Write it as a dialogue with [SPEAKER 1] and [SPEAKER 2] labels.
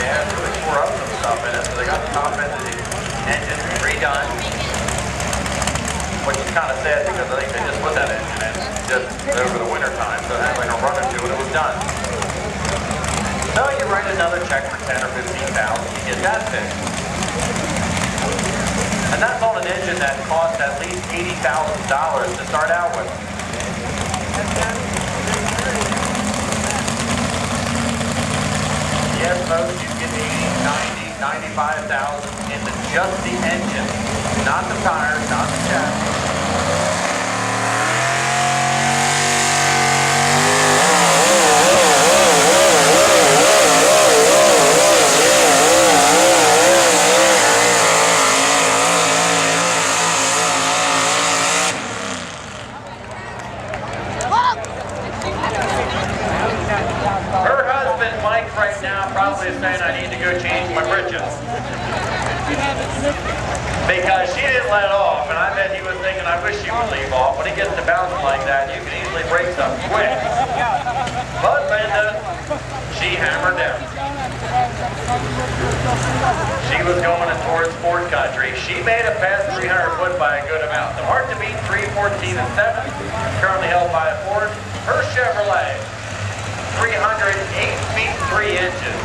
[SPEAKER 1] they had really tore up some stuff in it, so they got the top end of the engine redone. Which is kind of sad because I think they just put that engine in just over the winter time, so it had like a run or two and it was done. So you write another check for 10 or 15,000, you get that fixed. And that's on an engine that cost at least $80,000 to start out with. Yes, folks, you get 80, 90, 95,000 into just the engine, not the tires, not the chassis. Her husband, Mike, right now probably is saying I need to go change my britches. Because she didn't let off, and I bet he was thinking, I wish she would leave off. When he gets to bouncing like that, you can easily break something quick. But Linda, she hammered down. She was going towards Ford country. She made it past 300 foot by a good amount. The mark to beat 3:14 and 7, currently held by a Ford. Her Chevrolet, 308 feet 3 inches.